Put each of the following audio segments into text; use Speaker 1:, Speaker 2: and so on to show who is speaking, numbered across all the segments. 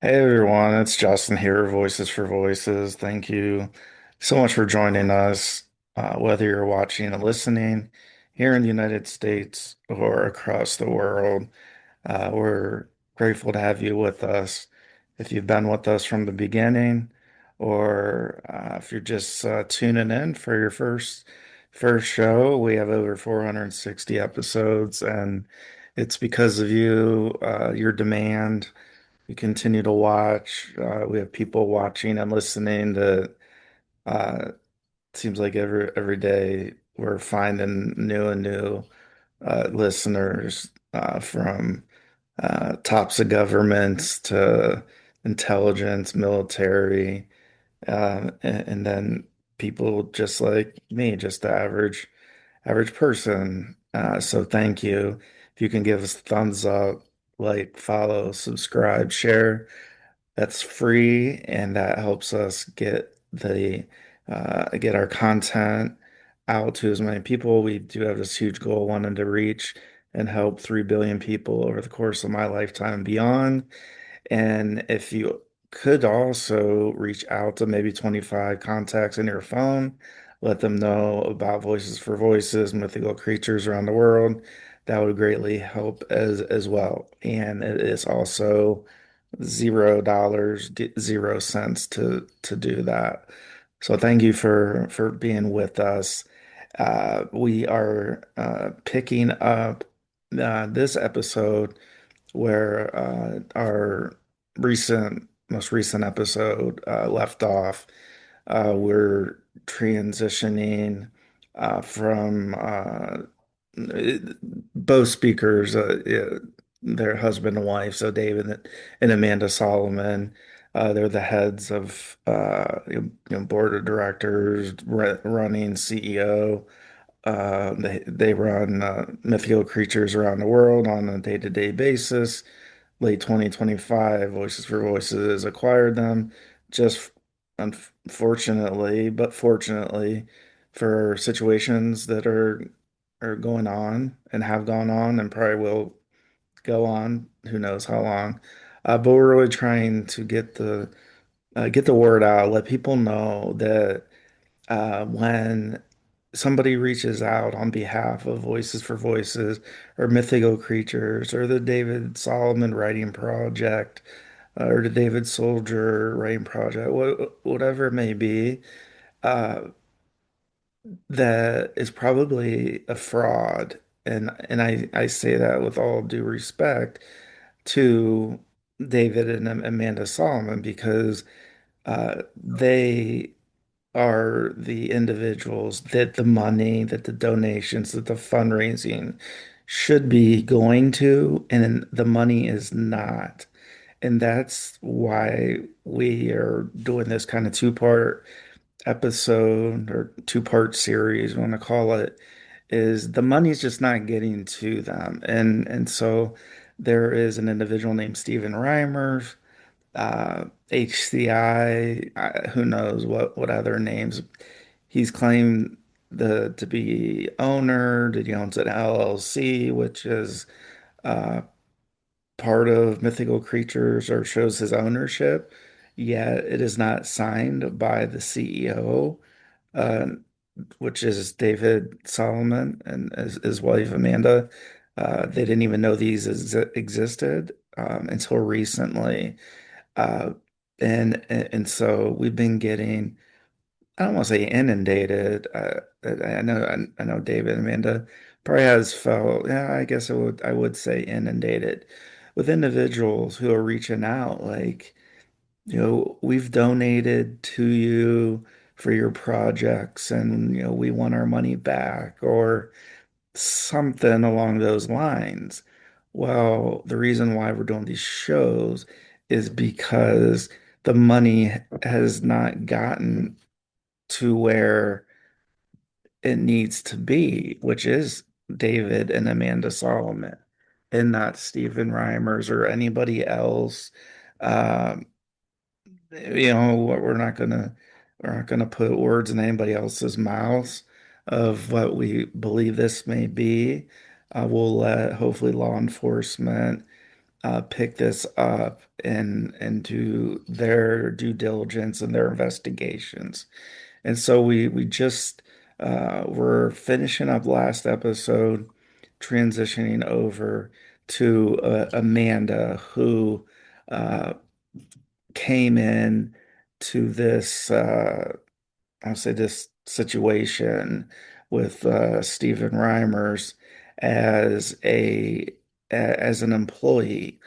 Speaker 1: Hey everyone, it's Justin here, Voices for Voices. Thank you so much for joining us, whether you're watching and listening here in the United States or across the world. We're grateful to have you with us. If you've been with us from the beginning, or if you're just tuning in for your first show, we have over 460 episodes, and it's because of you, your demand. We continue to watch. We have people watching and listening to uh seems like every day we're finding new and new listeners from tops of governments to intelligence, military, and then people just like me, just the average person. So thank you. If you can give us a thumbs up, like, follow, subscribe, share. That's free, and that helps us get our content out to as many people. We do have this huge goal, wanting to reach and help 3 billion people over the course of my lifetime and beyond. And if you could also reach out to maybe 25 contacts in your phone, let them know about Voices for Voices, mythical creatures around the world, that would greatly help as well. And it is also $0, 0 cents to do that. So thank you for being with us. We are picking up this episode where our most recent episode left off. We're transitioning from both speakers, yeah, their husband and wife, so David and Amanda Solomon. They're the heads of board of directors, running CEO. They run mythical creatures around the world on a day-to-day basis. Late 2025, Voices for Voices acquired them, just unfortunately, but fortunately, for situations that are going on and have gone on and probably will go on, who knows how long. But we're really trying to get the word out, let people know that when somebody reaches out on behalf of Voices for Voices or Mythical Creatures or the David Solomon Writing Project or the David Soldier Writing Project, whatever it may be, uh, that is probably a fraud. And I say that with all due respect to David and Amanda Solomon because they are the individuals that the money, that the donations, that the fundraising should be going to, and the money is not. And that's why we are doing this kind of two-part episode or two-part series, we want to call it, is the money's just not getting to them. And so there is an individual named Stephen Reimers, HCI, who knows what other names. He's claimed to be owner, that he owns an LLC, which is uh, part of Mythical Creatures or shows his ownership, yet it is not signed by the CEO, uh, which is David Solomon and his wife Amanda. They didn't even know these existed until recently. Uh, and so we've been getting, I don't want to say inundated. I know David and Amanda probably has felt, yeah, I would say inundated with individuals who are reaching out like, we've donated to you for your projects and we want our money back or something along those lines. Well, the reason why we're doing these shows is because the money has not gotten to where it needs to be, which is David and Amanda Solomon, and not Stephen Reimers or anybody else. Um, we're not gonna put words in anybody else's mouths of what we believe this may be. We'll let hopefully law enforcement pick this up and do their due diligence and their investigations. And so we just we're finishing up last episode, transitioning over to Amanda, who uh, came in to this I'll say this situation with Stephen Reimers as as an employee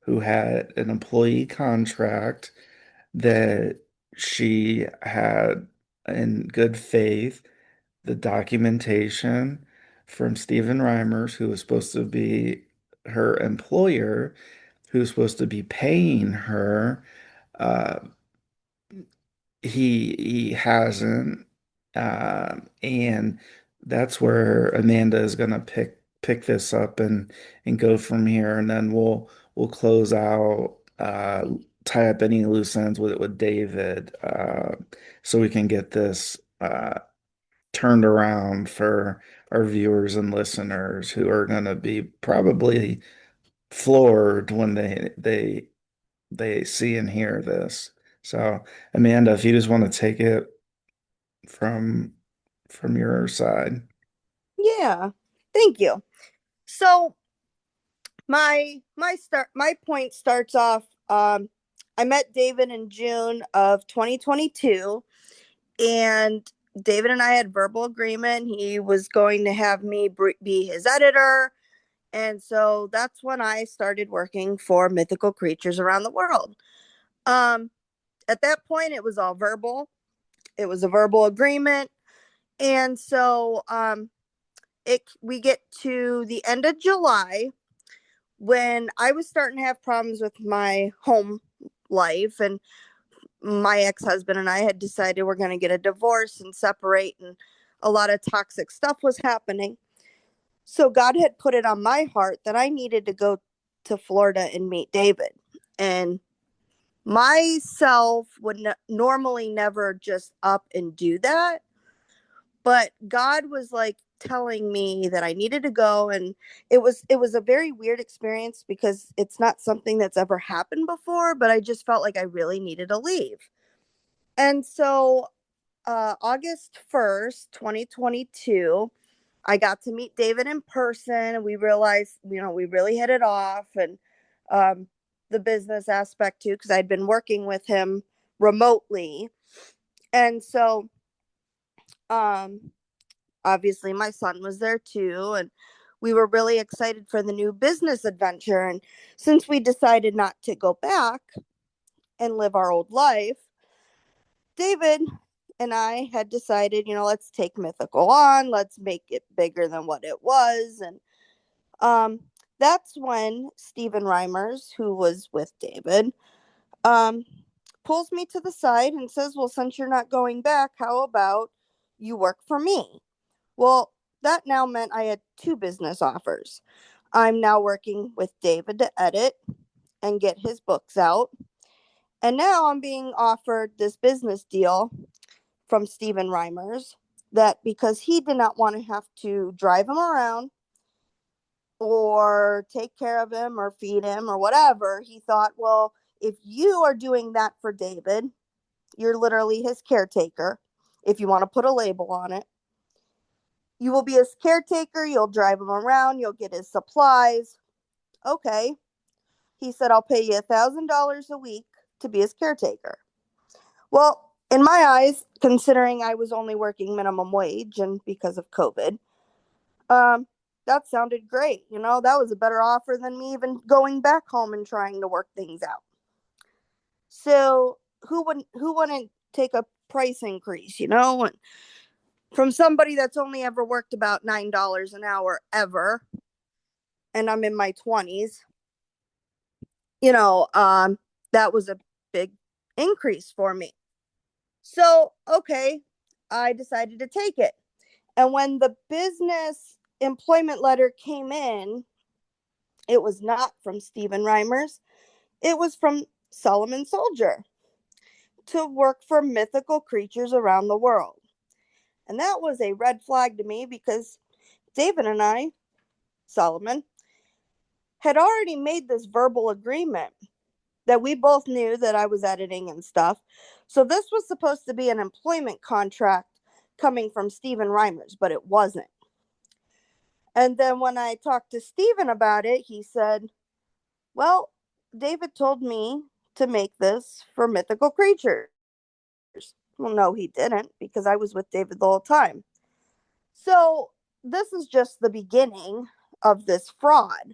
Speaker 1: who had an employee contract that she had in good faith the documentation from Stephen Reimers, who was supposed to be her employer, who was supposed to be paying her. Uh, he hasn't, and that's where Amanda is gonna pick this up and go from here, and then we'll close out, tie up any loose ends with David, so we can get this turned around for our viewers and listeners who are gonna be probably floored when they see and hear this. So, Amanda, if you just want to take it from from your side.
Speaker 2: Yeah. Thank you. So my point starts off. I met David in June of 2022, and David and I had verbal agreement. He was going to have me be his editor, and so that's when I started working for Mythical Creatures Around the World. Um, at that point, it was all verbal. It was a verbal agreement, and so it we get to the end of July when I was starting to have problems with my home life, and my ex-husband and I had decided we're going to get a divorce and separate, and a lot of toxic stuff was happening. So God had put it on my heart that I needed to go to Florida and meet David. And myself would normally never just up and do that, but God was like telling me that I needed to go, and it was a very weird experience because it's not something that's ever happened before, but I just felt like I really needed to leave. And so August 1st, 2022, I got to meet David in person, and we realized, we really hit it off, and um, the business aspect too, because I'd been working with him remotely. And so um, obviously my son was there too, and we were really excited for the new business adventure. And since we decided not to go back and live our old life, David and I had decided, let's take Mythical on, let's make it bigger than what it was. And um that's when Stephen Reimers, who was with David, um pulls me to the side and says, well, since you're not going back, how about you work for me? Well, that now meant I had two business offers. I'm now working with David to edit and get his books out. And now I'm being offered this business deal from Stephen Reimers that, because he did not want to have to drive him around or take care of him or feed him or whatever, he thought, well, if you are doing that for David, you're literally his caretaker, if you want to put a label on it. You will be his caretaker. You'll drive him around. You'll get his supplies. Okay. He said, I'll pay you $1,000 a week to be his caretaker. Well, in my eyes, considering I was only working minimum wage and because of COVID, um, that sounded great. That was a better offer than me even going back home and trying to work things out. So who wouldn't take a price increase, and from somebody that's only ever worked about $9 an hour ever, and I'm in my 20s, you know, um, that was a big increase for me. So, okay, I decided to take it. And when the business employment letter came in, it was not from Stephen Reimers, it was from Solomon Soldier to work for Mythical Creatures Around the World. And that was a red flag to me because David and I, Solomon, had already made this verbal agreement that we both knew that I was editing and stuff. So this was supposed to be an employment contract coming from Stephen Reimers, but it wasn't. And then when I talked to Stephen about it, he said, well, David told me to make this for mythical creatures. Well, no, he didn't, because I was with David the whole time. So this is just the beginning of this fraud.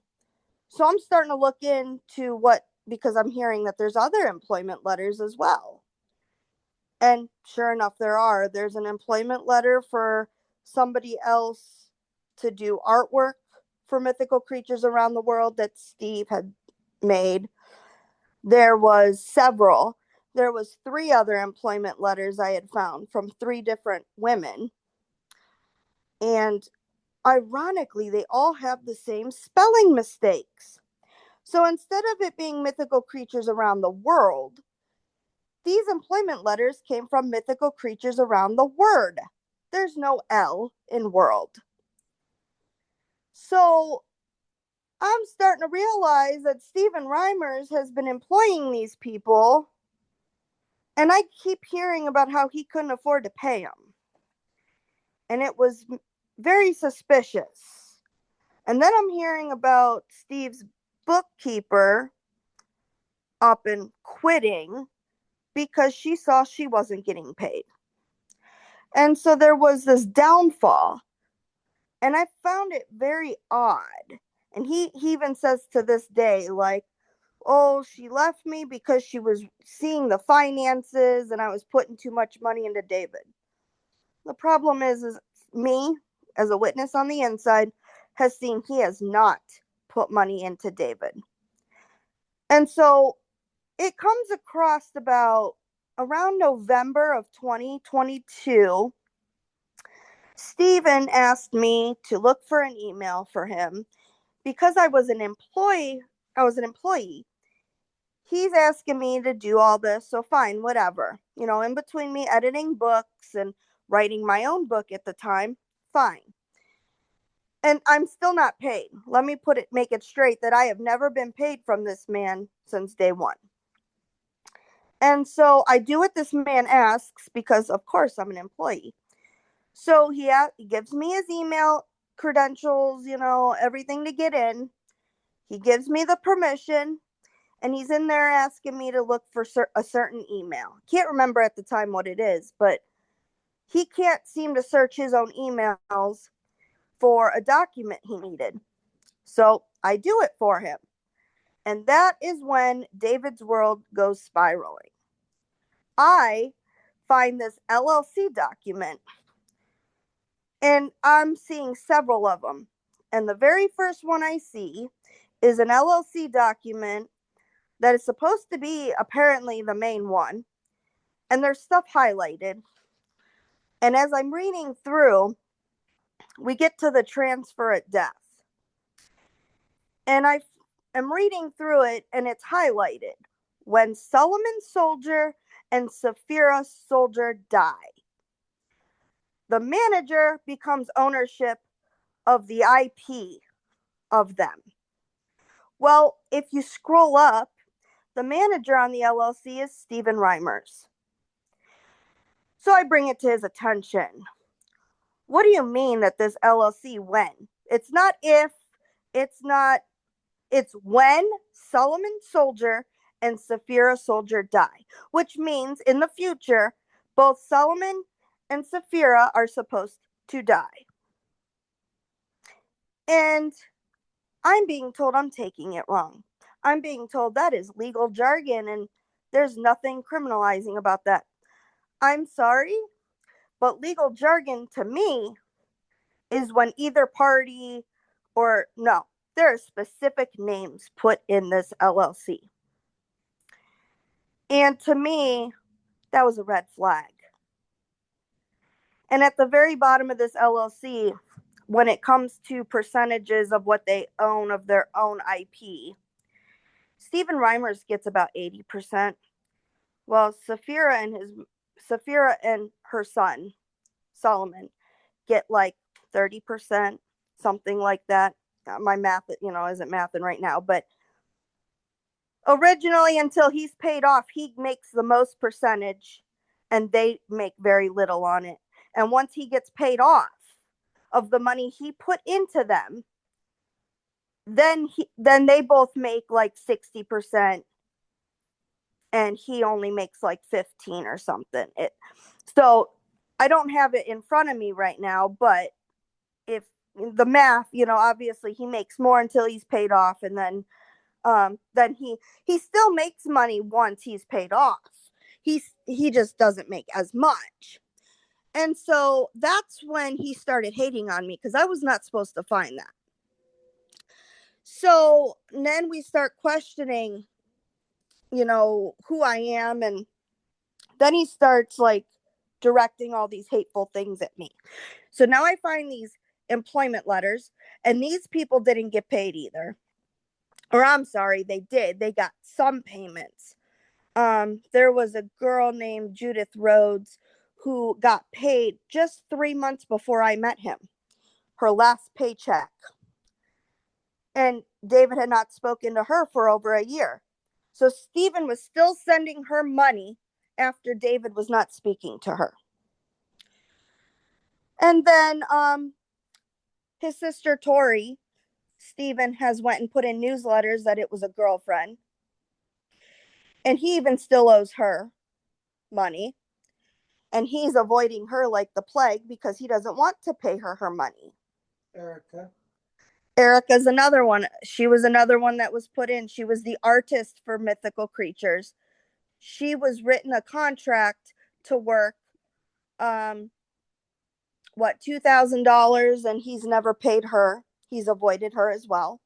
Speaker 2: So I'm starting to look into what, because I'm hearing that there's other employment letters as well. And sure enough, there's an employment letter for somebody else to do artwork for mythical creatures around the world that Steve had made. There was several. There was 3 other employment letters I had found from 3 different women. And ironically, they all have the same spelling mistakes. So instead of it being mythical creatures around the world, these employment letters came from mythical creatures around the word. There's no L in world. So I'm starting to realize that Stephen Reimers has been employing these people, and I keep hearing about how he couldn't afford to pay them. And it was very suspicious. And then I'm hearing about Steve's bookkeeper up and quitting because she saw she wasn't getting paid. And so there was this downfall. And I found it very odd. And he even says to this day, like, oh, she left me because she was seeing the finances and I was putting too much money into David. The problem is me, as a witness on the inside, has seen he has not put money into David. And so it comes across about around November of 2022. Stephen asked me to look for an email for him because I was an employee. He's asking me to do all this, so fine, whatever. In between me editing books and writing my own book at the time, fine. And I'm still not paid. Let me make it straight that I have never been paid from this man since day one. And so I do what this man asks because, of course, I'm an employee. So he gives me his email credentials, everything to get in. He gives me the permission, and he's in there asking me to look for a certain email. Can't remember at the time what it is, but he can't seem to search his own emails for a document he needed. So I do it for him. And that is when David's world goes spiraling. I find this LLC document, and I'm seeing several of them. And the very first one I see is an LLC document that is supposed to be apparently the main one. And there's stuff highlighted. And as I'm reading through, we get to the transfer at death. And I am reading through it, and it's highlighted. When Solomon Soldier and Sapphira Soldier die, the manager becomes ownership of the IP of them. Well, if you scroll up, the manager on the LLC is Stephen Reimers. So I bring it to his attention. What do you mean that this LLC when? It's not if, it's when Solomon Soldier and Sapphira Soldier die, which means in the future, both Solomon and Sapphira are supposed to die. And I'm being told I'm taking it wrong. I'm being told that is legal jargon and there's nothing criminalizing about that. I'm sorry, but legal jargon to me is when either party there are specific names put in this LLC. And to me, that was a red flag. And at the very bottom of this LLC, when it comes to percentages of what they own of their own IP, Stephen Reimers gets about 80%, while Sapphira and her son, Solomon, get like 30%, something like that. my math, isn't mathing right now, but originally until he's paid off, he makes the most percentage and they make very little on it. And once he gets paid off of the money he put into them, then they both make like 60% and he only makes like 15 or something. So I don't have it in front of me right now, but if the math, obviously he makes more until he's paid off, and then he still makes money once he's paid off. He just doesn't make as much. And so that's when he started hating on me because I was not supposed to find that. So then we start questioning, who I am. And then he starts like directing all these hateful things at me. So now I find these employment letters, and these people didn't get paid either. Or I'm sorry, they did. They got some payments. There was a girl named Judith Rhodes who got paid just 3 months before I met him, her last paycheck. And David had not spoken to her for over a year. So Stephen was still sending her money after David was not speaking to her. And then his sister Tori, Stephen has went and put in newsletters that it was a girlfriend. And he even still owes her money. And he's avoiding her like the plague because he doesn't want to pay her money.
Speaker 1: Erica.
Speaker 2: Erica's another one. She was another one that was put in. She was the artist for Mythical Creatures. She was written a contract to work $2,000, and he's never paid her. He's avoided her as well.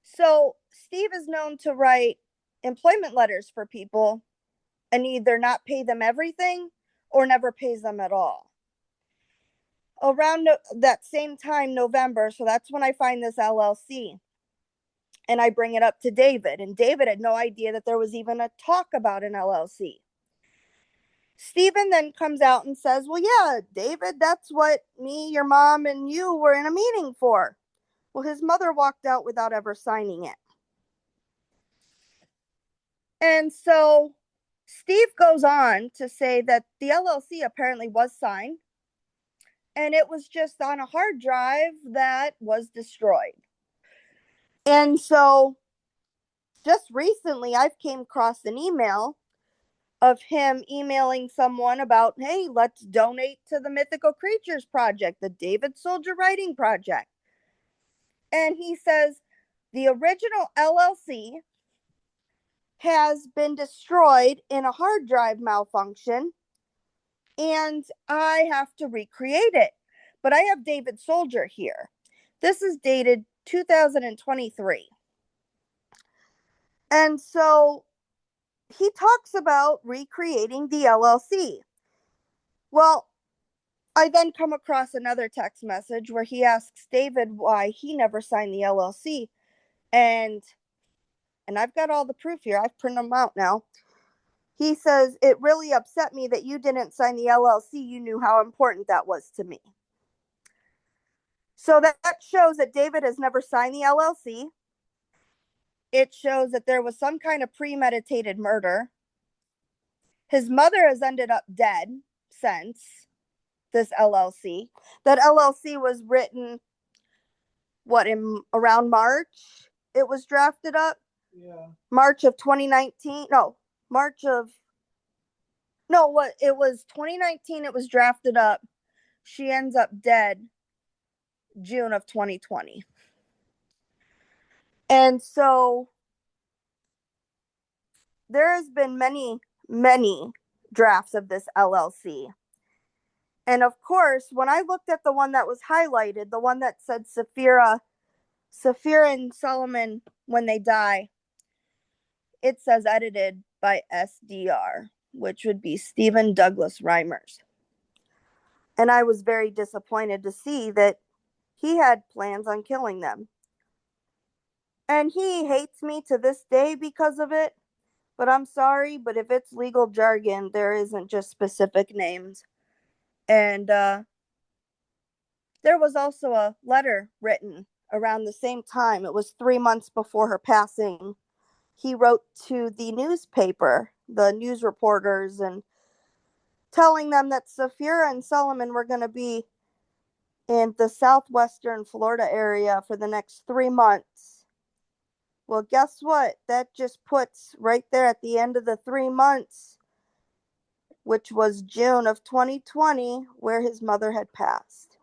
Speaker 2: So Steve is known to write employment letters for people and either not pay them everything or never pays them at all. Around that same time, November, so that's when I find this LLC. And I bring it up to David. And David had no idea that there was even a talk about an LLC. Stephen then comes out and says, well, yeah, David, that's what me, your mom, and you were in a meeting for. Well, his mother walked out without ever signing it. And so Steve goes on to say that the LLC apparently was signed, and it was just on a hard drive that was destroyed. And so just recently, I've came across an email of him emailing someone about, hey, let's donate to the Mythical Creatures Project, the David Soldier Writing Project. And he says the original LLC has been destroyed in a hard drive malfunction, and I have to recreate it. But I have David Soldier here. This is dated 2023. And so he talks about recreating the LLC. Well, I then come across another text message where he asks David why he never signed the LLC. And I've got all the proof here. I've printed them out now. He says, it really upset me that you didn't sign the LLC. You knew how important that was to me. So that shows that David has never signed the LLC. It shows that there was some kind of premeditated murder. His mother has ended up dead since this LLC. That LLC was written, in around March? It was drafted up?
Speaker 1: Yeah.
Speaker 2: March of 2019? No, it was 2019. It was drafted up. She ends up dead June of 2020. And so there has been many, many drafts of this LLC. And of course, when I looked at the one that was highlighted, the one that said Saphira and Solomon when they die, it says edited by SDR, which would be Stephen Douglas Reimers. And I was very disappointed to see that he had plans on killing them. And he hates me to this day because of it. But I'm sorry, but if it's legal jargon, there isn't just specific names. And there was also a letter written around the same time, it was 3 months before her passing, he wrote to the newspaper, the news reporters, and telling them that Sapphira and Solomon were going to be in the southwestern Florida area for the next 3 months. Well, guess what? That just puts right there at the end of the 3 months, which was June of 2020, where his mother had passed.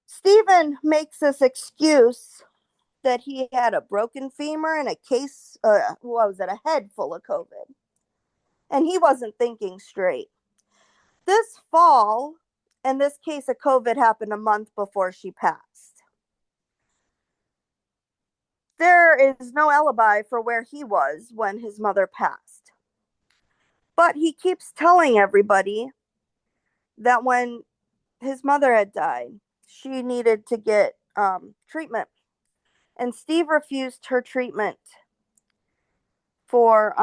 Speaker 2: Stephen makes this excuse that he had a broken femur and a case, what was it, a head full of COVID. And he wasn't thinking straight. This fall, and this case of COVID happened a month before she passed. There is no alibi for where he was when his mother passed. But he keeps telling everybody that when his mother had died, she needed to get treatment. And Steve refused her treatment for,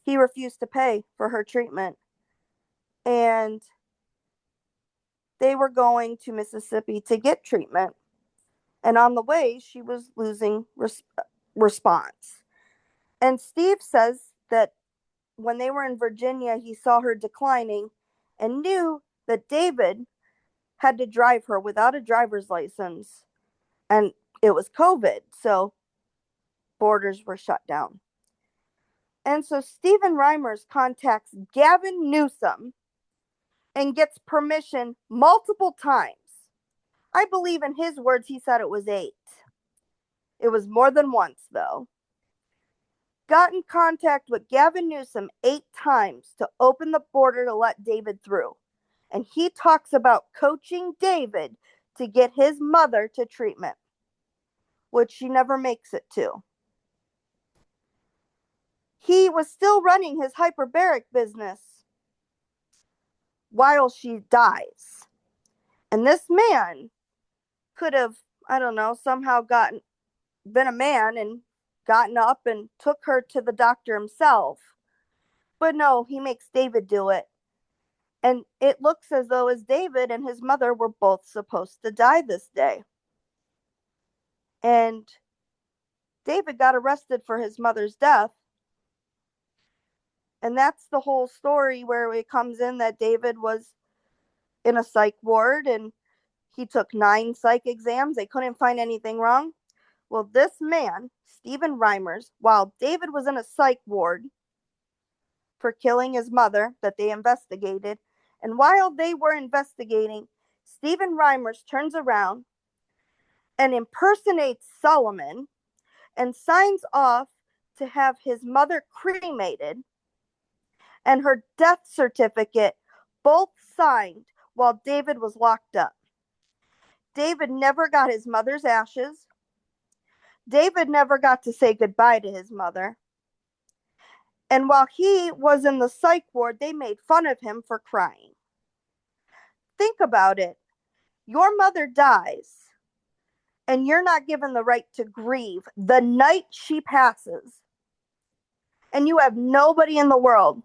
Speaker 2: he refused to pay for her treatment. And they were going to Mississippi to get treatment. And on the way, she was losing response. And Steve says that when they were in Virginia, he saw her declining and knew that David had to drive her without a driver's license. And it was COVID, so borders were shut down. And so Stephen Reimers contacts Gavin Newsom and gets permission multiple times. I believe in his words, he said it was 8. It was more than once, though. Got in contact with Gavin Newsom 8 times to open the border to let David through. And he talks about coaching David to get his mother to treatment, which she never makes it to. He was still running his hyperbaric business while she dies. And this man could have, I don't know, somehow been a man and gotten up and took her to the doctor himself. But no, he makes David do it. And it looks as though as David and his mother were both supposed to die this day. And David got arrested for his mother's death. And that's the whole story where it comes in that David was in a psych ward and he took 9 psych exams. They couldn't find anything wrong. Well, this man, Stephen Reimers, while David was in a psych ward for killing his mother that they investigated, and while they were investigating, Stephen Reimers turns around and impersonates Solomon and signs off to have his mother cremated and her death certificate both signed while David was locked up. David never got his mother's ashes. David never got to say goodbye to his mother. And while he was in the psych ward, they made fun of him for crying. Think about it. Your mother dies, and you're not given the right to grieve the night she passes. And you have nobody in the world.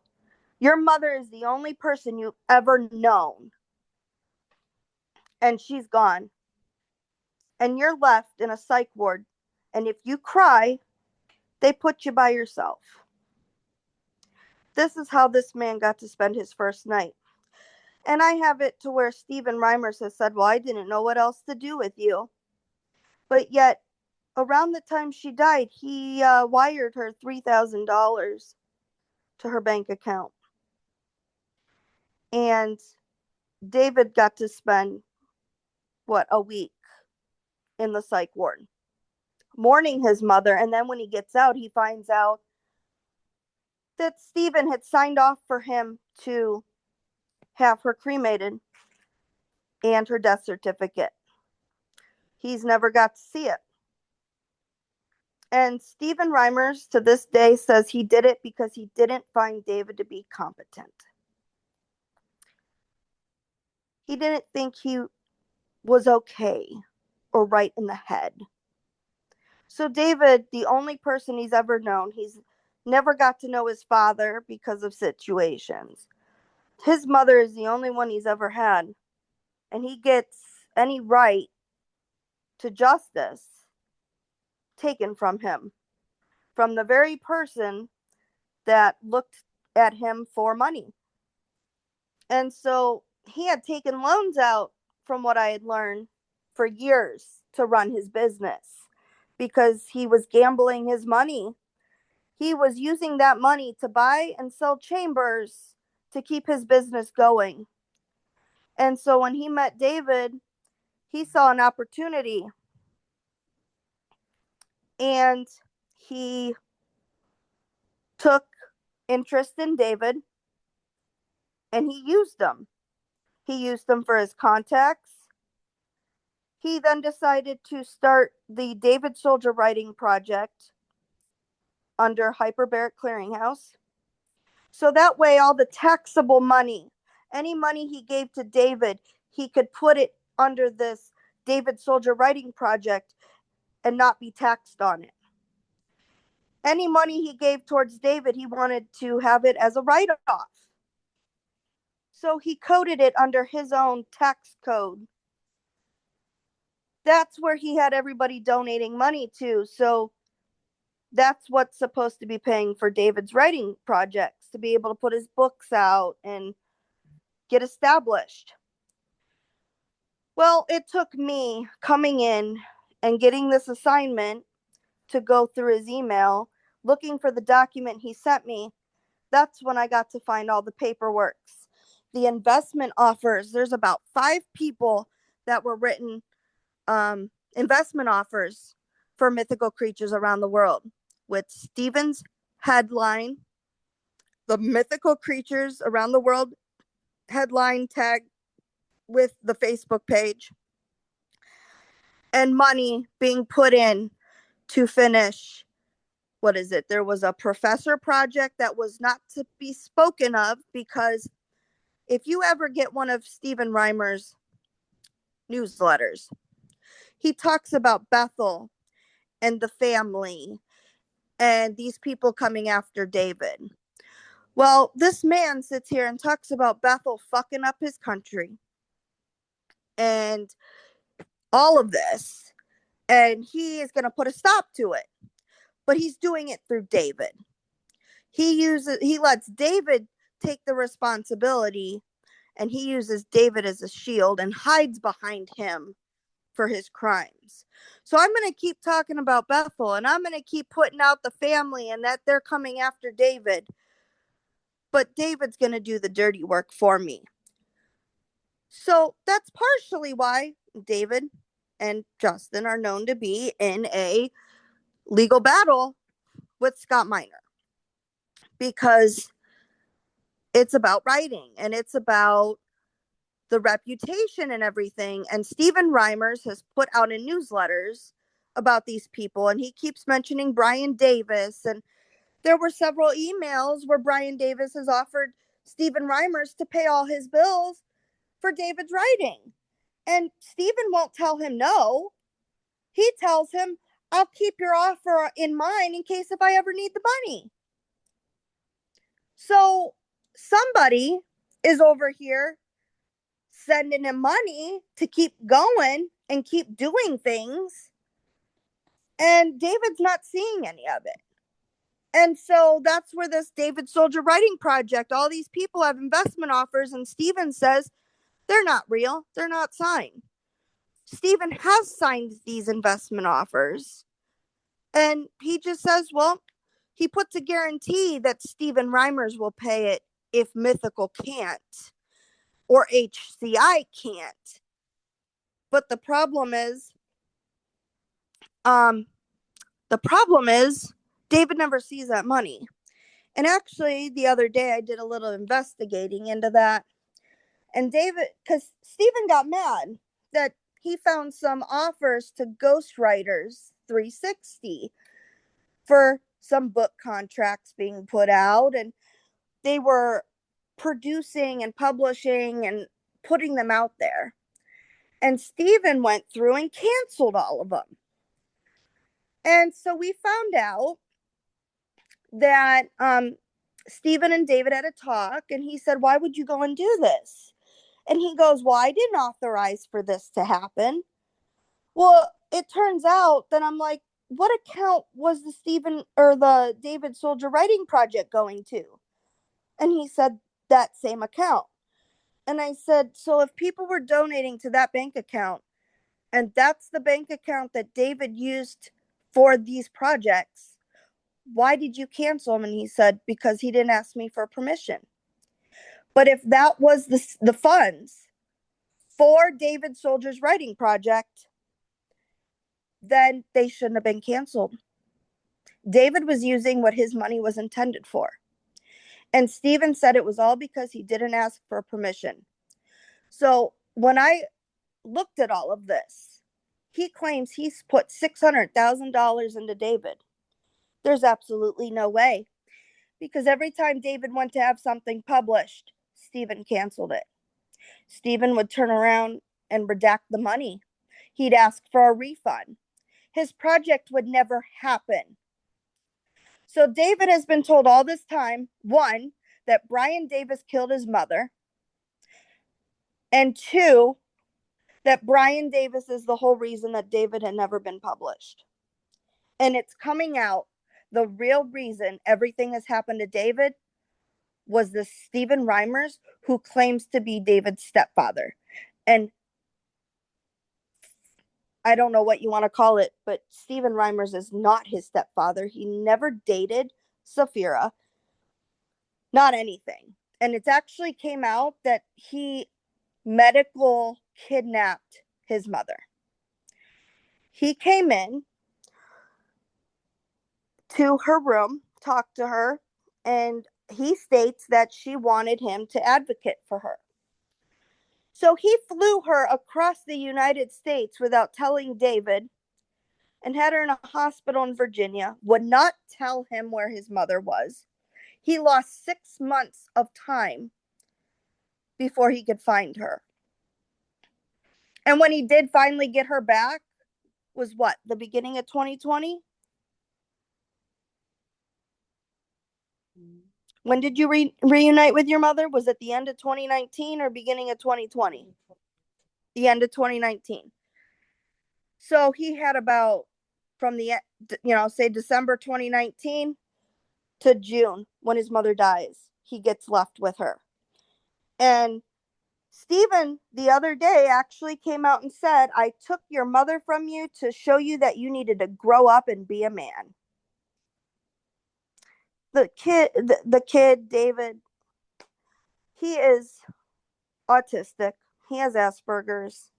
Speaker 2: Your mother is the only person you've ever known. And she's gone. And you're left in a psych ward. And if you cry, they put you by yourself. This is how this man got to spend his first night. And I have it to where Stephen Reimers has said, well, I didn't know what else to do with you. But yet, around the time she died, he wired her $3,000 to her bank account. And David got to spend, a week in the psych ward, mourning his mother. And then when he gets out, he finds out that Stephen had signed off for him to have her cremated and her death certificate. He's never got to see it. And Stephen Reimers to this day says he did it because he didn't find David to be competent. He didn't think he was okay or right in the head. So David, the only person he's ever known, he's never got to know his father because of situations. His mother is the only one he's ever had. And he gets any right to justice taken from him, from the very person that looked at him for money. And so he had taken loans out, from what I had learned, for years to run his business because he was gambling his money. He was using that money to buy and sell chambers to keep his business going. And so when he met David, he saw an opportunity, and he took interest in David and he used them. He used them for his contacts. He then decided to start the David Soldier Writing Project under Hyperbaric Clearinghouse. So that way, all the taxable money, any money he gave to David, he could put it under this David Soldier Writing Project and not be taxed on it. Any money he gave towards David, he wanted to have it as a write-off. So he coded it under his own tax code. That's where he had everybody donating money to. So that's what's supposed to be paying for David's writing projects, to be able to put his books out and get established. Well, it took me coming in and getting this assignment to go through his email, looking for the document he sent me. That's when I got to find all the paperwork, the investment offers. There's about 5 people that were written investment offers for mythical creatures around the world, with Stephen's headline, the mythical creatures around the world headline tag with the Facebook page, and money being put in to finish. What is it? There was a professor project that was not to be spoken of, because if you ever get one of Stephen Reimers' newsletters, he talks about Bethel and the family and these people coming after David. Well, this man sits here and talks about Bethel fucking up his country and all of this, and he is going to put a stop to it. But he's doing it through David. He lets David take the responsibility, and he uses David as a shield and hides behind him for his crimes. So I'm going to keep talking about Bethel, and I'm going to keep putting out the family and that they're coming after David. But David's going to do the dirty work for me. So that's partially why David and Justin are known to be in a legal battle with Scott Miner, because it's about writing and it's about the reputation and everything. And Stephen Reimers has put out in newsletters about these people, and he keeps mentioning Brian Davis. And there were several emails where Brian Davis has offered Stephen Reimers to pay all his bills for David's writing. And Stephen won't tell him no. He tells him, I'll keep your offer in mind in case if I ever need the money. So somebody is over here sending him money to keep going and keep doing things, and David's not seeing any of it. And so that's where this David Soldier Writing Project, all these people have investment offers, and Stephen says they're not real, they're not signed. Stephen has signed these investment offers, and he just says, well, he puts a guarantee that Stephen Reimers will pay it if Mythical can't, or HCI can't. But the problem is, David never sees that money. And actually, the other day I did a little investigating into that. And David, because Stephen got mad that he found some offers to Ghostwriters 360 for some book contracts being put out, and they were producing and publishing and putting them out there. And Stephen went through and canceled all of them. And so we found out that Stephen and David had a talk, and he said, why would you go and do this? And he goes, well, I didn't authorize for this to happen. Well, it turns out that I'm like, what account was the Stephen or the David Soldier Writing Project going to? And he said, that same account. And I said, so if people were donating to that bank account, and that's the bank account that David used for these projects, why did you cancel him? And he said, because he didn't ask me for permission. But if that was the funds for David Soldier's writing project, then they shouldn't have been canceled. David was using what his money was intended for. And Stephen said it was all because he didn't ask for permission. So when I looked at all of this, he claims he's put $600,000 into David. There's absolutely no way, because every time David went to have something published, Stephen canceled it. Stephen would turn around and redact the money. He'd ask for a refund. His project would never happen. So David has been told all this time, one, that Brian Davis killed his mother, and two, that Brian Davis is the whole reason that David had never been published. And it's coming out, the real reason everything has happened to David was this Stephen Reimers, who claims to be David's stepfather. And I don't know what you want to call it, but Stephen Reimers is not his stepfather. He never dated Sapphira, not anything. And it's actually came out that he medical kidnapped his mother. He came in to her room, talked to her, and he states that she wanted him to advocate for her. So he flew her across the United States without telling David and had her in a hospital in Virginia, would not tell him where his mother was. He lost 6 months of time before he could find her. And when he did finally get her back, was what, the beginning of 2020? When did you reunite with your mother? Was it the end of 2019 or beginning of 2020? The end of 2019. So he had about from the, say December 2019 to June when his mother dies, he gets left with her. And Stephen, the other day, actually came out and said, I took your mother from you to show you that you needed to grow up and be a man. The kid, David, he is autistic. He has Asperger's.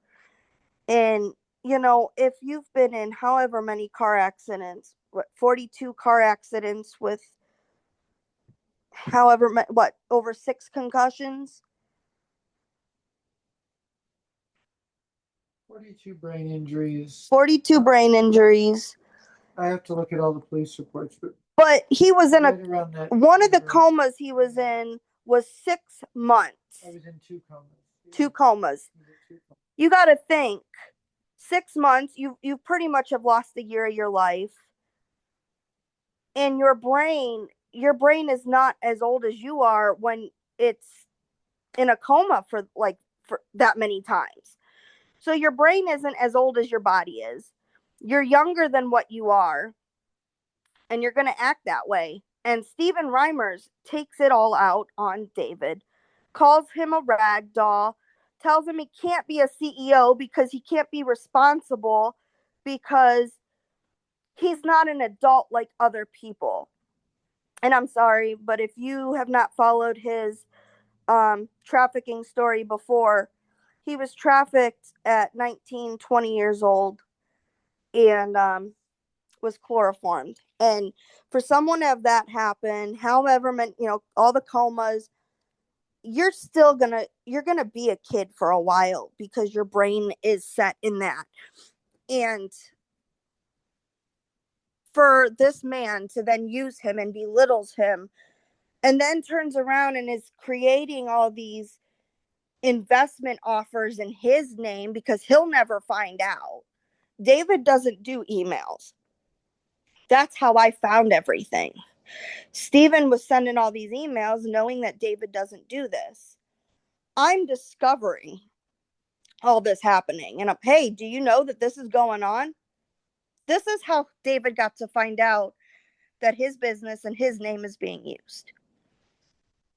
Speaker 2: And, if you've been in however many car accidents, 42 car accidents with over 6 concussions?
Speaker 3: 42 brain injuries.
Speaker 2: 42 brain injuries.
Speaker 3: I have to look at all the police reports,
Speaker 2: but he was in
Speaker 3: right around that.
Speaker 2: One of the comas he was in was 6 months.
Speaker 3: I was in 2 comas.
Speaker 2: 2 comas. You got to think, 6 months, you pretty much have lost a year of your life. And your brain is not as old as you are when it's in a coma for that many times. So your brain isn't as old as your body is. You're younger than what you are, and you're going to act that way. And Stephen Reimers takes it all out on David, calls him a rag doll, tells him he can't be a CEO because he can't be responsible because he's not an adult like other people. And I'm sorry, but if you have not followed his trafficking story before, he was trafficked at 19, 20 years old and was chloroformed. And for someone to have that happen, however many, all the comas, you're gonna be a kid for a while because your brain is set in that. And for this man to then use him and belittles him and then turns around and is creating all these investment offers in his name because he'll never find out. David doesn't do emails. That's how I found everything. Stephen was sending all these emails knowing that David doesn't do this. I'm discovering all this happening. And hey, do you know that this is going on? This is how David got to find out that his business and his name is being used.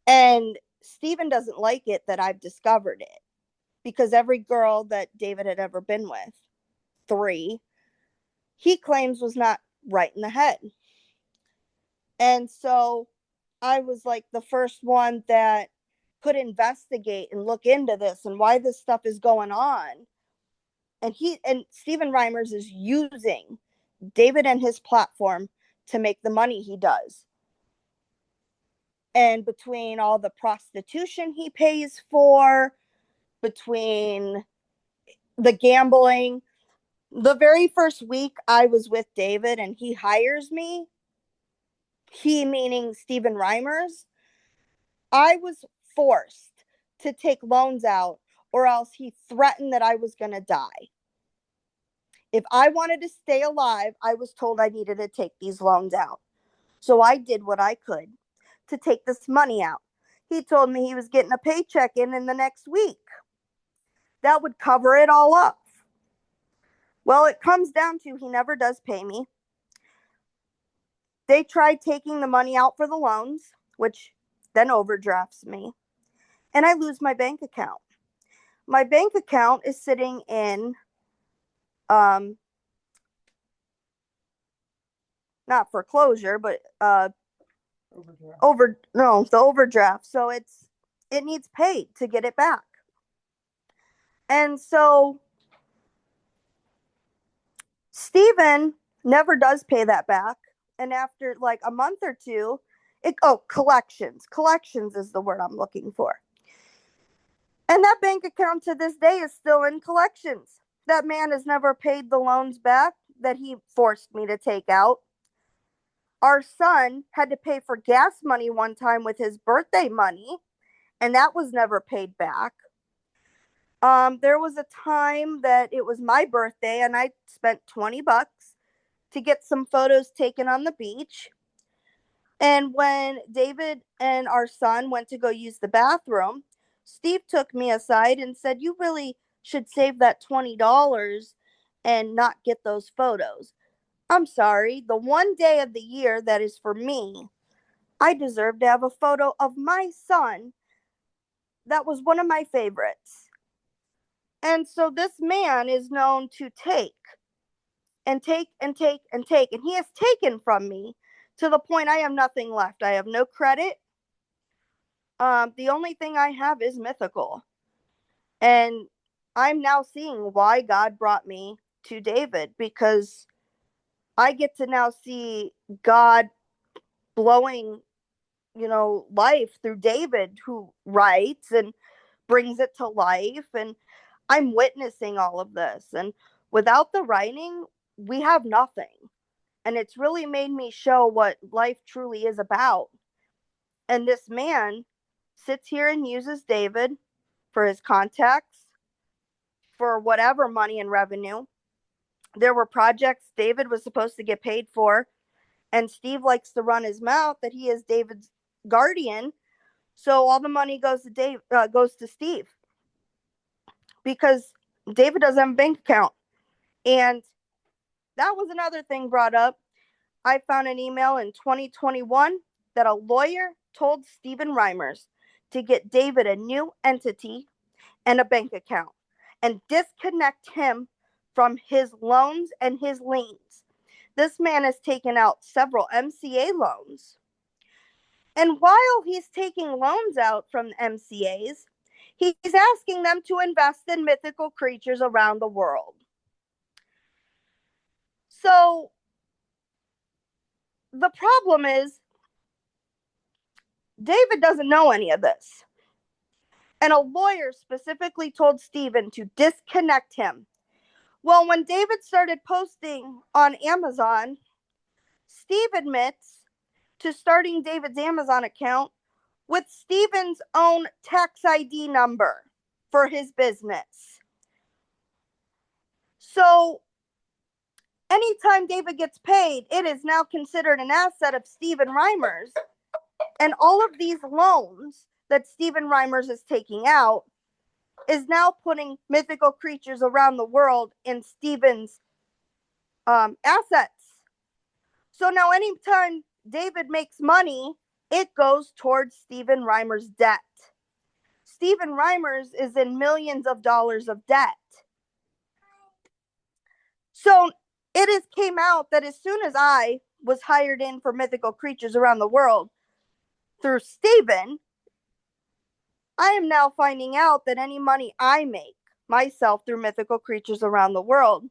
Speaker 2: And Stephen doesn't like it that I've discovered it, because every girl that David had ever been with, 3, he claims was not right in the head. And so I was like the first one that could investigate and look into this and why this stuff is going on. And Stephen Reimers is using David and his platform to make the money he does. And between all the prostitution he pays for, between the gambling, the very first week I was with David and he hires me, he meaning Stephen Reimers, I was forced to take loans out, or else he threatened that I was going to die. If I wanted to stay alive, I was told I needed to take these loans out. So I did what I could to take this money out. He told me he was getting a paycheck in the next week. That would cover it all up. Well, it comes down to he never does pay me. They tried taking the money out for the loans, which then overdrafts me, and I lose my bank account. My bank account is sitting in not foreclosure, but the overdraft. So it needs paid to get it back. And so Stephen never does pay that back. And after like a month or two, collections is the word I'm looking for. And that bank account to this day is still in collections. That man has never paid the loans back that he forced me to take out. Our son had to pay for gas money one time with his birthday money, and that was never paid back. There was a time that it was my birthday and I spent $20 to get some photos taken on the beach. And when David and our son went to go use the bathroom, Steve took me aside and said, "You really should save that $20 and not get those photos." I'm sorry, the one day of the year that is for me, I deserve to have a photo of my son. That was one of my favorites. And so this man is known to take and take and take and take. And he has taken from me to the point I have nothing left. I have no credit. The only thing I have is mythical. And I'm now seeing why God brought me to David, because I get to now see God blowing, life through David, who writes and brings it to life. And I'm witnessing all of this. And without the writing, we have nothing. And it's really made me show what life truly is about. And this man sits here and uses David for his contacts, for whatever money and revenue. There were projects David was supposed to get paid for, and Steve likes to run his mouth that he is David's guardian. So all the money goes to Steve, because David doesn't have a bank account. And that was another thing brought up. I found an email in 2021 that a lawyer told Stephen Reimers to get David a new entity and a bank account and disconnect him from his loans and his liens. This man has taken out several MCA loans. And while he's taking loans out from MCAs, he's asking them to invest in mythical creatures around the world. So the problem is, David doesn't know any of this. And a lawyer specifically told Stephen to disconnect him. Well, when David started posting on Amazon, Steve admits to starting David's Amazon account with Stephen's own tax ID number for his business. So anytime David gets paid, it is now considered an asset of Stephen Reimers. And all of these loans that Stephen Reimers is taking out is now putting mythical creatures around the world in Stephen's assets. So now anytime David makes money, it goes towards Stephen Reimers' debt. Stephen Reimers is in millions of dollars of debt. So it has came out that as soon as I was hired in for mythical creatures around the world through Stephen, I am now finding out that any money I make myself through mythical creatures around the world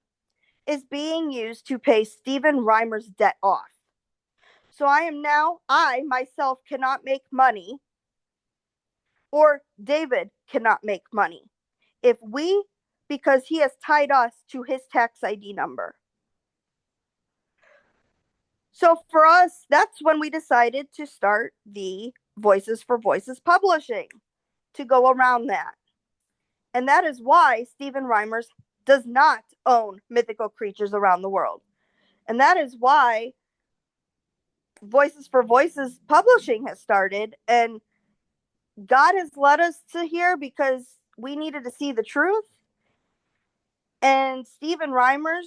Speaker 2: is being used to pay Stephen Reimer's debt off. So I myself cannot make money, or David cannot make money because he has tied us to his tax ID number. So for us, that's when we decided to start the Voices for Voices publishing to go around that. And that is why Stephen Reimers does not own mythical creatures around the world. And that is why Voices for Voices publishing has started. And God has led us to here because we needed to see the truth. And Stephen Reimers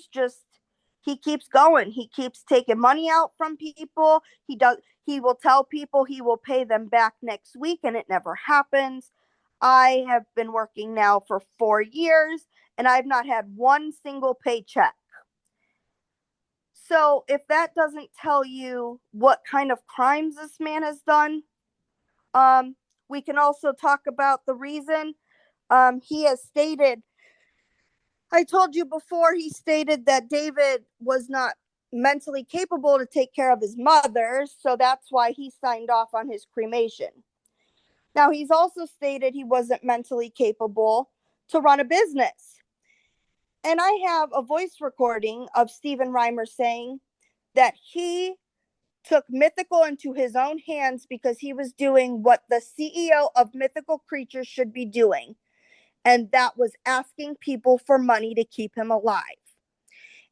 Speaker 2: he keeps going. He keeps taking money out from people. He will tell people he will pay them back next week, and it never happens. I have been working now for 4 years, and I've not had one single paycheck. So if that doesn't tell you what kind of crimes this man has done, we can also talk about the reason. He has stated, I told you before, he stated that David was not mentally capable to take care of his mother, so that's why he signed off on his cremation. Now, he's also stated he wasn't mentally capable to run a business. And I have a voice recording of Stephen Reimer saying that he took Mythical into his own hands because he was doing what the CEO of Mythical Creatures should be doing. And that was asking people for money to keep him alive.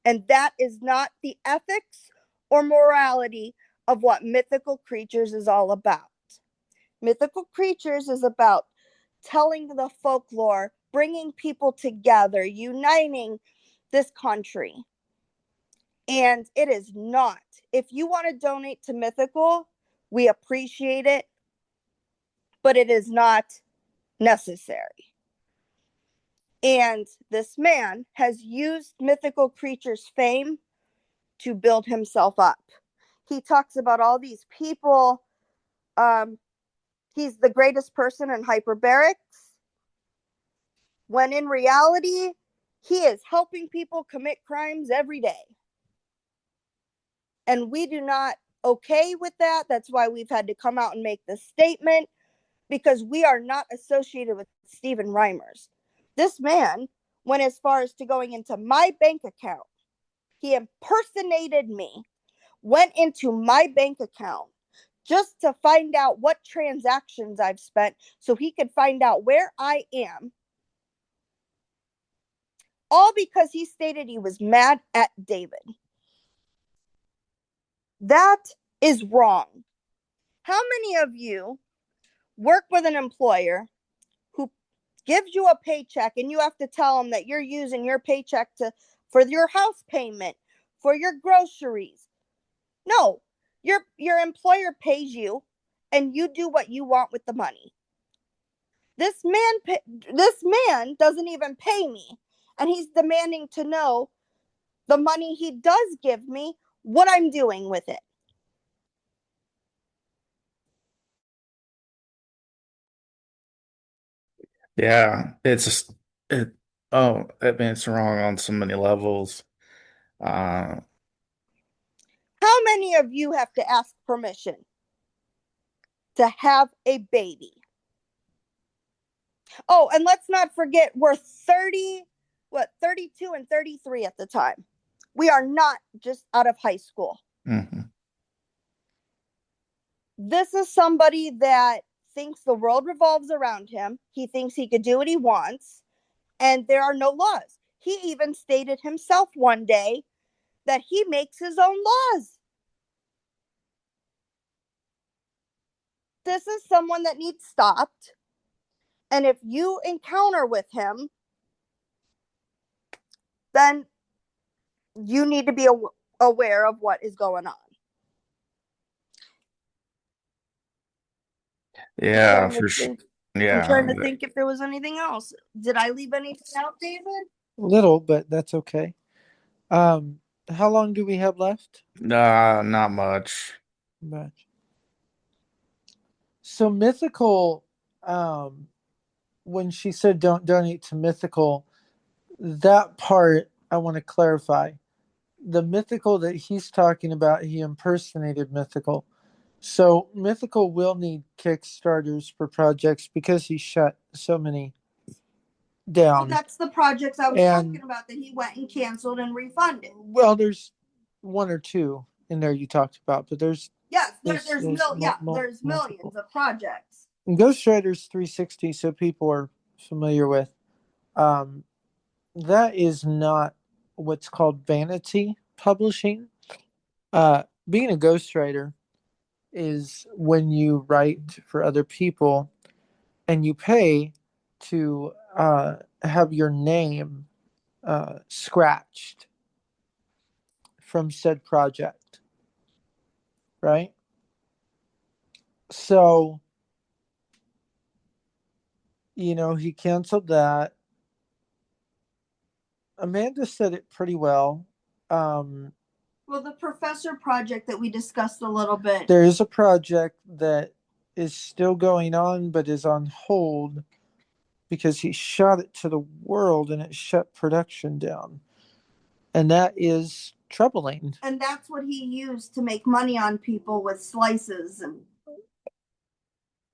Speaker 2: And that is not the ethics or morality of what Mythical Creatures is all about. Mythical Creatures is about telling the folklore, bringing people together, uniting this country. And it is not. If you want to donate to Mythical, we appreciate it, but it is not necessary. And this man has used Mythical Creatures' fame to build himself up. He talks about all these people. He's the greatest person in hyperbarics, when in reality, he is helping people commit crimes every day. And we do not okay with that. That's why we've had to come out and make this statement, because we are not associated with Stephen Reimers. This man went as far as to going into my bank account. He impersonated me, went into my bank account just to find out what transactions I've spent so he could find out where I am. All because he stated he was mad at David. That is wrong. How many of you work with an employer who gives you a paycheck and you have to tell them that you're using your paycheck for your house payment, for your groceries? No, your employer pays you and you do what you want with the money. This man doesn't even pay me, and he's demanding to know the money he does give me, what I'm doing with it.
Speaker 1: Yeah, it. Oh, I mean, it's wrong on so many levels. Uh,
Speaker 2: How many of you have to ask permission to have a baby? Oh, and let's not forget, we're 32 and 33 at the time. We are not just out of high school.
Speaker 1: mhm.
Speaker 2: This is somebody that thinks the world revolves around him. He thinks he could do what he wants, and there are no laws. He even stated himself one day that he makes his own laws. this is someone that needs stopped. And if you encounter with him, then you need to be aware of what is going on.
Speaker 1: Yeah, for sure.
Speaker 2: I'm trying
Speaker 1: Yeah.
Speaker 2: to think if there was anything else. Did I leave anything out, David?
Speaker 3: Little, but that's okay. How long do we have left?
Speaker 1: Not much.
Speaker 3: But so Mythical, when she said don't donate to Mythical, that part I want to clarify. The Mythical that he's talking about, he impersonated Mythical. So Mythical will need Kickstarters for projects because he shut so many
Speaker 2: Well,
Speaker 3: down.
Speaker 2: that's the projects I was
Speaker 3: And
Speaker 2: talking about that he went and canceled and refunded.
Speaker 3: well, there's one or two in there you talked about, but there's
Speaker 2: Yes, there's millions
Speaker 3: multiple.
Speaker 2: of projects.
Speaker 3: And Ghost Riders 360, so people are familiar with. Um, that is not what's called vanity publishing. Being a ghostwriter is when you write for other people and you pay to have your name scratched from said project, right? So, he canceled that. Amanda said it pretty well. Um,
Speaker 2: Well, the professor project that we discussed a little bit.
Speaker 3: there is a project that is still going on, but is on hold because he shot it to the world and it shut production down. And that is troubling.
Speaker 2: And that's what he used to make money on people with slices and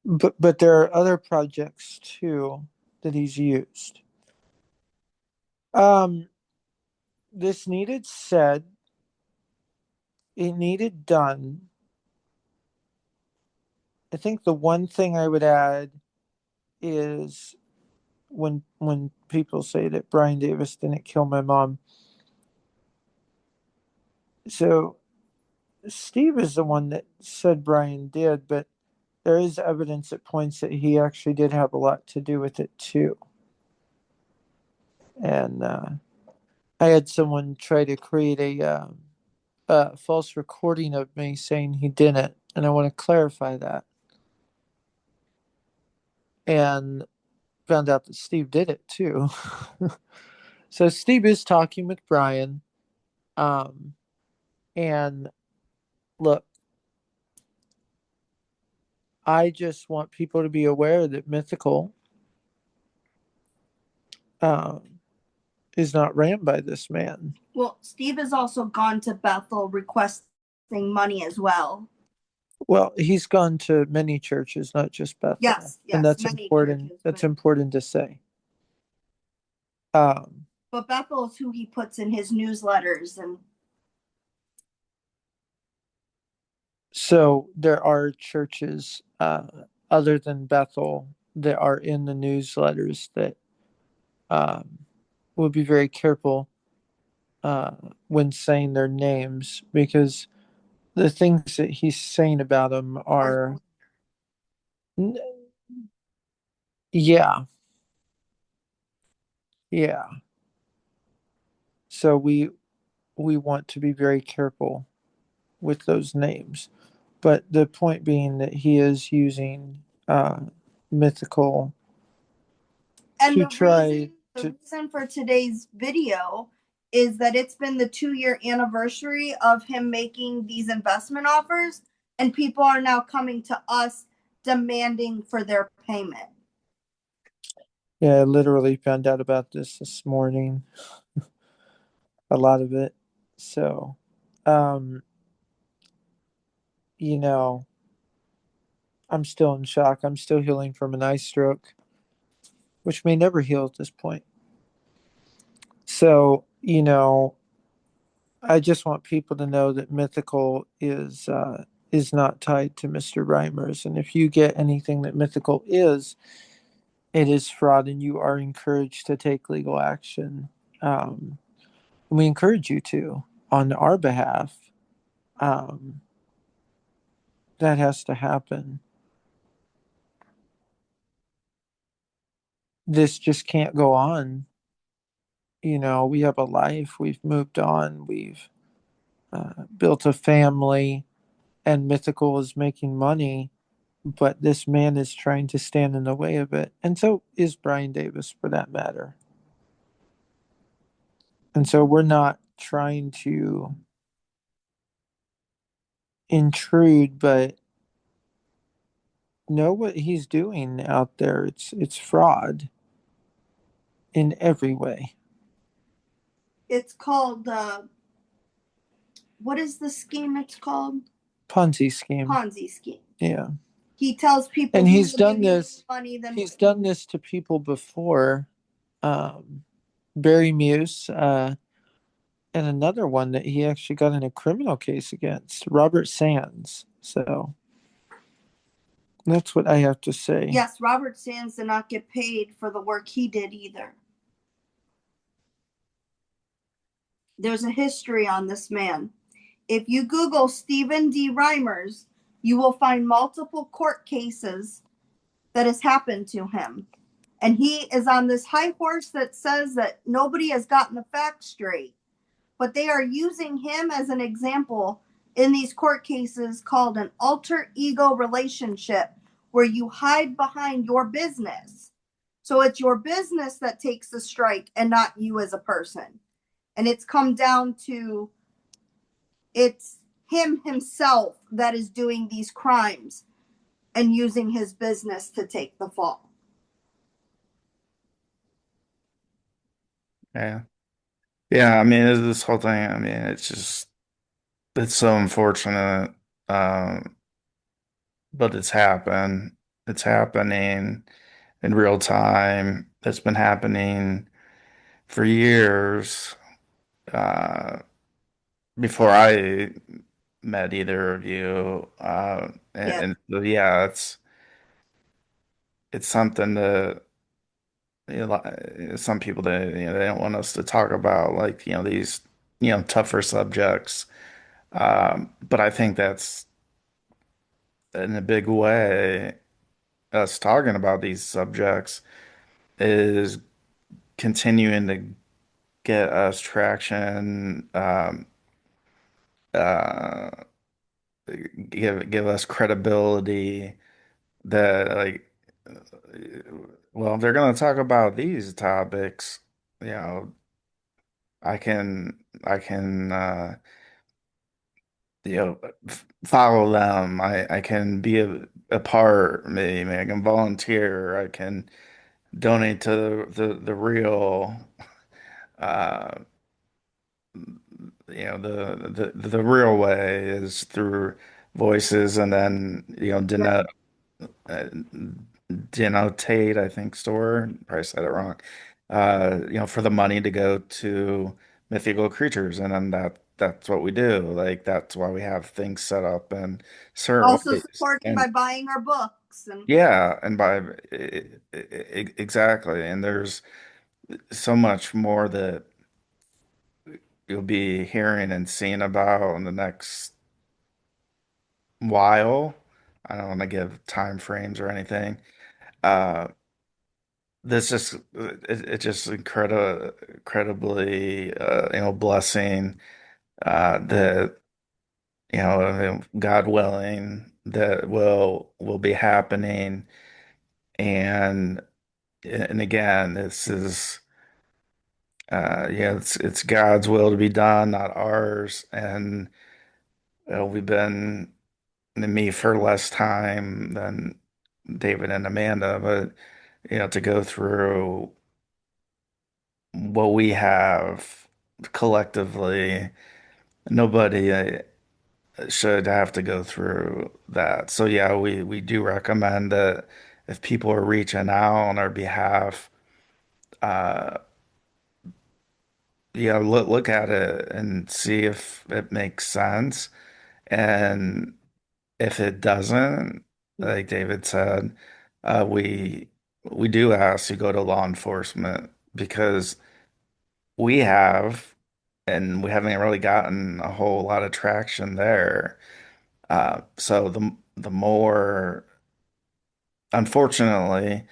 Speaker 3: But there are other projects too that he's used. Um, this needed said, it needed done. I think the one thing I would add is when people say that Brian Davis didn't kill my mom. So Steve is the one that said Brian did, but there is evidence that points that he actually did have a lot to do with it too. And I had someone try to create a false recording of me saying he didn't, and I want to clarify that. And found out that Steve did it too. So Steve is talking with Brian. Um, and look, I just want people to be aware that Mythical um, is not ran by this man.
Speaker 2: Well, Steve has also gone to Bethel requesting money as well.
Speaker 3: Well, he's gone to many churches, not just Bethel.
Speaker 2: Yes,
Speaker 3: and that's
Speaker 2: many
Speaker 3: important.
Speaker 2: churches,
Speaker 3: That's
Speaker 2: but,
Speaker 3: important to say.
Speaker 2: but Bethel is who he puts in his newsletters, and
Speaker 3: so there are churches other than Bethel that are in the newsletters that will be very careful when saying their names because the things that he's saying about them are, yeah, yeah. So we want to be very careful with those names. But the point being that he is using mythical
Speaker 2: and
Speaker 3: to try
Speaker 2: the reason for today's video is that it's been the 2-year anniversary of him making these investment offers, and people are now coming to us demanding for their payment.
Speaker 3: Yeah, I literally found out about this morning. A lot of it. So, um, you know, I'm still in shock. I'm still healing from an eye stroke, which may never heal at this point. So, I just want people to know that Mythical is not tied to Mr. Reimers, and if you get anything that Mythical is, it is fraud, and you are encouraged to take legal action. Um, we encourage you to on our behalf. Um, that has to happen. this just can't go on. You know, we have a life, we've moved on, we've built a family, and Mythical is making money, but this man is trying to stand in the way of it. And so is Brian Davis, for that matter. And so we're not trying to intrude, but know what he's doing out there. It's fraud in every way.
Speaker 2: It's called what is the scheme it's called?
Speaker 3: Ponzi scheme.
Speaker 2: Ponzi scheme.
Speaker 3: Yeah.
Speaker 2: He tells people
Speaker 3: And
Speaker 2: he
Speaker 3: he's
Speaker 2: will give
Speaker 3: done
Speaker 2: you
Speaker 3: this
Speaker 2: money, then
Speaker 3: he's done this to people before. Barry Muse, and another one that he actually got in a criminal case against, Robert Sands. So that's what I have to say.
Speaker 2: yes, Robert Sands did not get paid for the work he did either. There's a history on this man. If you Google Stephen D. Reimers, you will find multiple court cases that has happened to him. And he is on this high horse that says that nobody has gotten the facts straight. But they are using him as an example in these court cases called an alter ego relationship, where you hide behind your business. So it's your business that takes the strike and not you as a person. And it's come down to it's him himself that is doing these crimes and using his business to take the fall.
Speaker 1: Yeah. Yeah, I mean, this whole thing, I mean, it's so unfortunate. Um, but it's happened. It's happening in real time. It's been happening for years, uh, before I met either of you.
Speaker 2: Yeah.
Speaker 1: And so, yeah, it's something that, some people, they don't want us to talk about, like, these, tougher subjects. But I think that's, in a big way, us talking about these subjects is continuing to get us traction, uh, give us credibility that, like, well, if they're going to talk about these topics, you know, I can follow them. I can be a part, maybe I can volunteer, I can donate to the real, uh the real way is through voices, and then,
Speaker 2: Right.
Speaker 1: uh, denotate, I think, store, probably said it wrong, for the money to go to mythical creatures, and then that's what we do. Like, that's why we have things set up in certain
Speaker 2: Also
Speaker 1: ways.
Speaker 2: supporting by
Speaker 1: And
Speaker 2: buying our books and
Speaker 1: yeah, and by exactly, and there's so much more that you'll be hearing and seeing about in the next while. I don't want to give time frames or anything. Uh, this just it just incredibly, blessing, that, I mean, God willing, that will be happening. And again, this is, yeah, it's God's will to be done, not ours. And, we've been, me for less time than David and Amanda, but, to go through what we have collectively, nobody, should have to go through that. So yeah, we do recommend that if people are reaching out on our behalf, uh, look at it and see if it makes sense. And if it doesn't, like David said, we do ask you go to law enforcement, because we have, and we haven't really gotten a whole lot of traction there. So the more, unfortunately,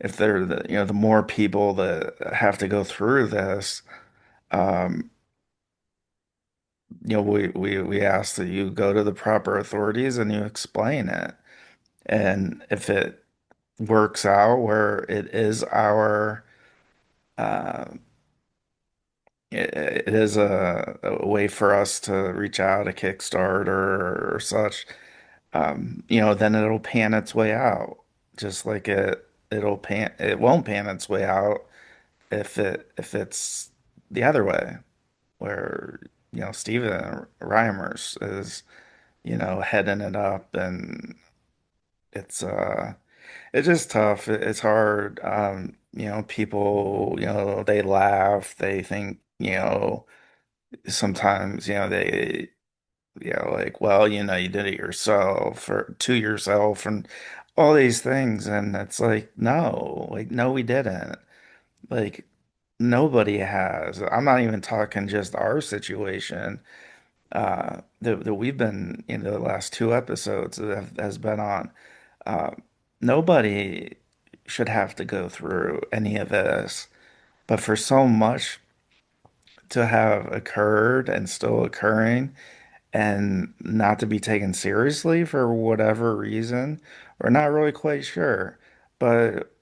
Speaker 1: if they're the more people that have to go through this, um, we ask that you go to the proper authorities and you explain it. And if it works out where it is uh, it is a way for us to reach out, a Kickstarter or such, then it'll pan its way out. Just like it won't pan its way out if it's the other way, where Steven Reimers is heading it up, and it's it's just tough. It's hard. People, they laugh, they think, sometimes, like, well, you did it yourself or to yourself and all these things. And it's like, no, we didn't. Like, nobody has. I'm not even talking just our situation that we've been in the last two episodes that has been on. Uh, Nobody should have to go through any of this, but for so much to have occurred and still occurring and not to be taken seriously for whatever reason, we're not really quite sure. But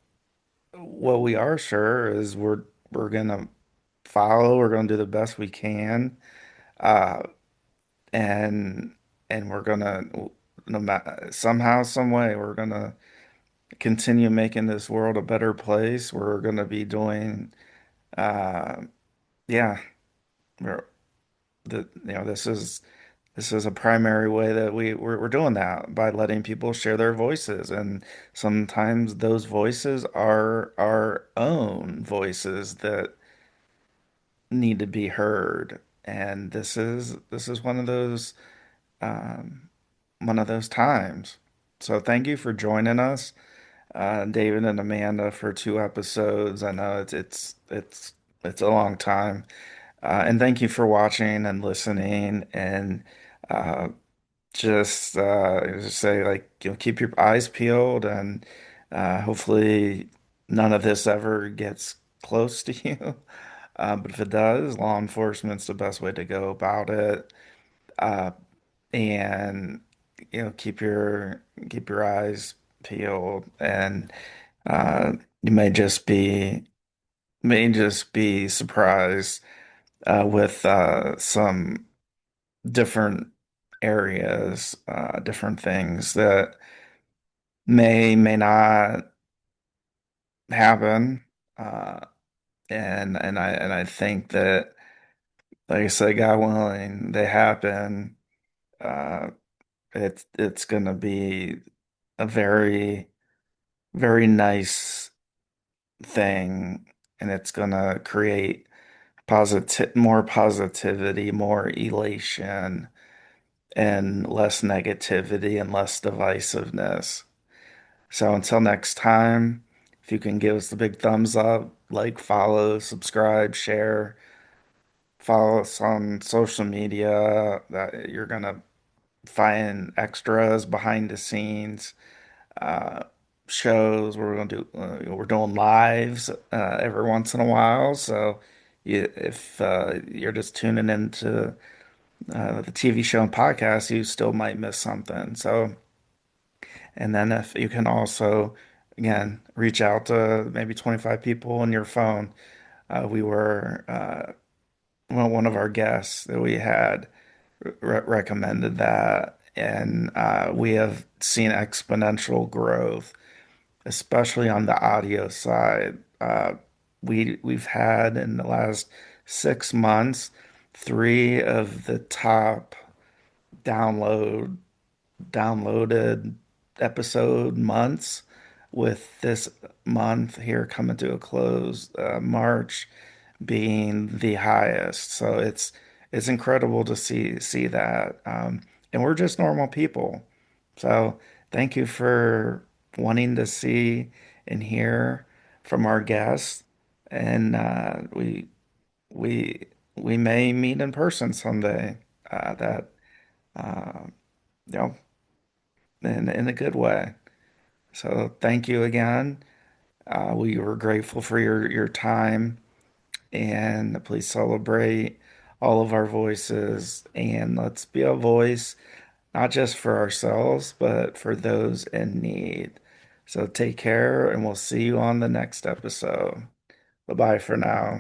Speaker 1: what we are sure is we're gonna follow, we're gonna do the best we can, uh, and we're gonna no matter somehow, some way, we're gonna continue making this world a better place. We're gonna be doing, uh, yeah, we're, this is a primary way that we're doing that by letting people share their voices. And sometimes those voices are our own voices that need to be heard. And this is um, one of those times. So thank you for joining us, David and Amanda, for two episodes. I know it's a long time. And thank you for watching and listening, and uh, just say, like, keep your eyes peeled, and hopefully none of this ever gets close to you. But if it does, law enforcement's the best way to go about it. Uh, and keep your eyes peeled, and you may just be surprised with some different areas, different things that may not happen. Uh, and I think that, like I said, God willing, they happen. Uh, it's gonna be a very, very nice thing, and it's gonna create more positivity, more elation, and less negativity and less divisiveness. So until next time, if you can give us the big thumbs up, like, follow, subscribe, share, follow us on social media, that you're gonna find extras, behind the scenes uh, shows. We're doing lives every once in a while. So if you're just tuning into the TV show and podcast, you still might miss something. So, and then if you can also, again, reach out to maybe 25 people on your phone. We were well, one of our guests that we had recommended that, and we have seen exponential growth, especially on the audio side. We've had in the last 6 months three of the top download downloaded episode months, with this month here coming to a close, March being the highest. So it's incredible to see that. And we're just normal people. So thank you for wanting to see and hear from our guests. And we we may meet in person someday. That you know, in a good way. So thank you again. We were grateful for your time, and please celebrate all of our voices, and let's be a voice not just for ourselves, but for those in need. So take care, and we'll see you on the next episode. Bye bye for now.